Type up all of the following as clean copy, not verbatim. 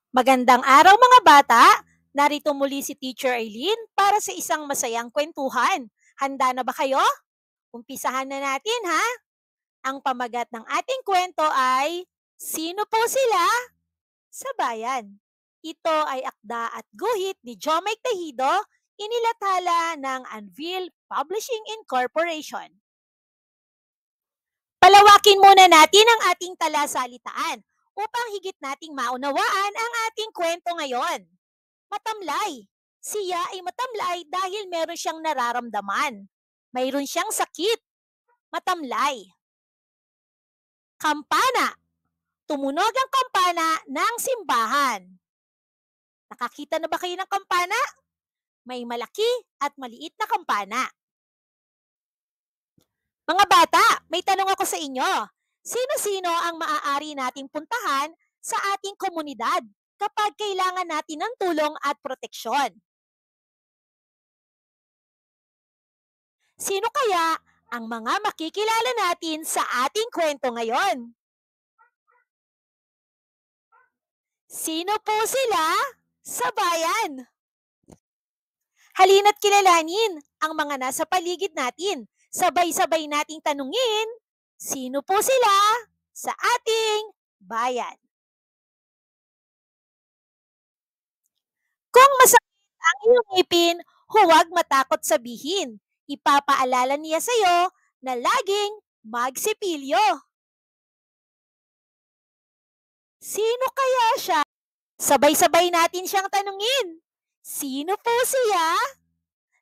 Magandang araw mga bata! Narito muli si Teacher Eileen para sa isang masayang kwentuhan. Handa na ba kayo? Umpisahan na natin ha! Ang pamagat ng ating kwento ay, Sino po sila? Sa bayan. Ito ay akda at guhit ni Jomay Tejido, inilathala ng Anvil Publishing Incorporation. Palawakin muna natin ang ating talasalitaan upang higit nating maunawaan ang ating kwento ngayon. Matamlay. Siya ay matamlay dahil meron siyang nararamdaman. Mayroon siyang sakit. Matamlay. Kampana. Tumunog ang kampana ng simbahan. Nakakita na ba kayo ng kampana? May malaki at maliit na kampana. Mga bata, may tanong ako sa inyo. Sino-sino ang maaari nating puntahan sa ating komunidad kapag kailangan natin ng tulong at proteksyon? Sino kaya ang mga makikilala natin sa ating kwento ngayon? Sino po sila sa bayan? Halina't kilalanin ang mga nasa paligid natin. Sabay-sabay nating tanungin, sino po sila sa ating bayan? Kung masakit ang iyong ngipin, huwag matakot sabihin. Ipapaalala niya sa iyo na laging magsipilyo. Sino kaya siya? Sabay-sabay natin siyang tanungin. Sino po siya?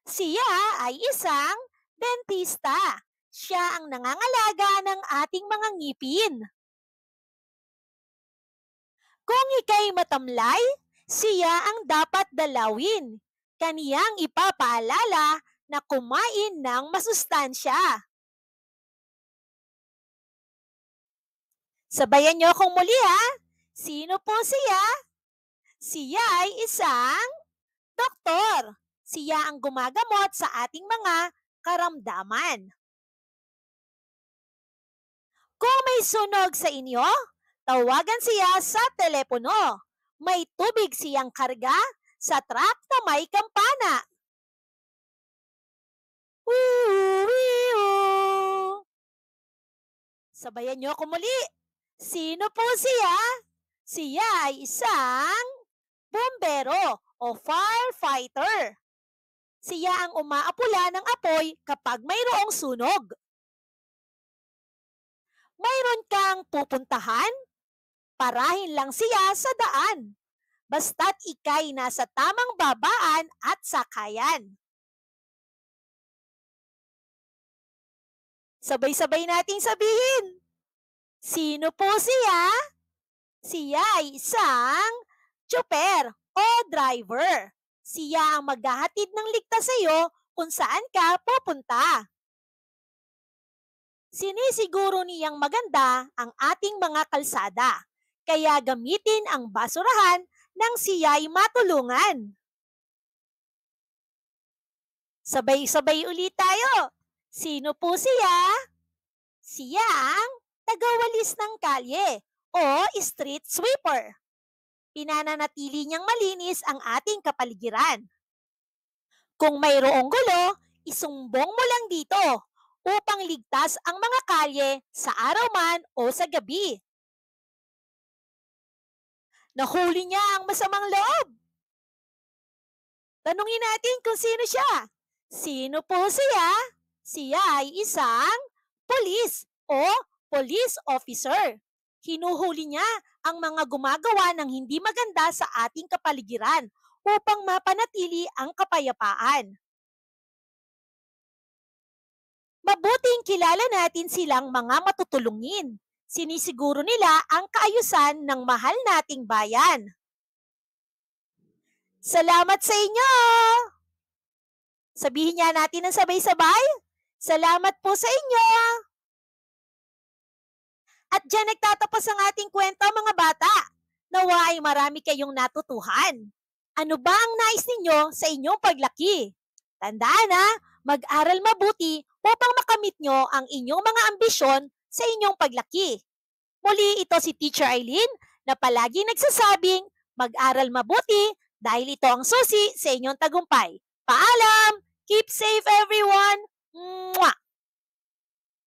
Siya ay isang dentista. Siya ang nangangalaga ng ating mga ngipin. Kung ika'y matamlay, siya ang dapat dalawin. Kaniyang ipapaalala na kumain ng masustansya. Sabayan niyo akong muli ha. Sino po siya? Siya ay isang doktor. Siya ang gumagamot sa ating mga karamdaman. Kung may sunog sa inyo, tawagan siya sa telepono. May tubig siyang karga sa truck na may kampana. Sabayan niyo ako muli. Sino po siya? Siya ay isang bombero o firefighter. Siya ang umaapula ng apoy kapag mayroong sunog. Mayroon kang pupuntahan? Parahin lang siya sa daan. Basta't ika'y nasa tamang babaan at sakayan. Sabay-sabay nating sabihin. Sino po siya? Siya ay isang tsuper o driver. Siya ang maghahatid ng ligtas sa iyo kung saan ka pupunta. Sinisiguro niyang maganda ang ating mga kalsada, kaya gamitin ang basurahan nang siya'y matulungan. Sabay-sabay ulit tayo. Sino po siya? Siya ang tagawalis ng kalye o street sweeper. Pinananatili niyang malinis ang ating kapaligiran. Kung mayroong gulo, isumbong mo lang dito upang ligtas ang mga kalye sa araw man o sa gabi. Nahuli niya ang masamang loob. Tanungin natin kung sino siya. Sino po siya? Siya ay isang pulis o police officer. Hinuhuli niya ang mga gumagawa ng hindi maganda sa ating kapaligiran upang mapanatili ang kapayapaan. Mabuting kilala natin silang mga matutulungin. Sinisiguro nila ang kaayusan ng mahal nating bayan. Salamat sa inyo! Sabihin niya natin ng sabay-sabay, salamat po sa inyo! At dyan nagtatapos ang ating kwento mga bata. Nawa ay marami kayong natutuhan. Ano ba ang nais ninyo sa inyong paglaki? Tandaan na, mag-aral mabuti upang makamit nyo ang inyong mga ambisyon sa inyong paglaki. Muli ito si Teacher Eileen na palagi nagsasabing, Mag-aral mabuti dahil ito ang susi sa inyong tagumpay. Paalam! Keep safe everyone!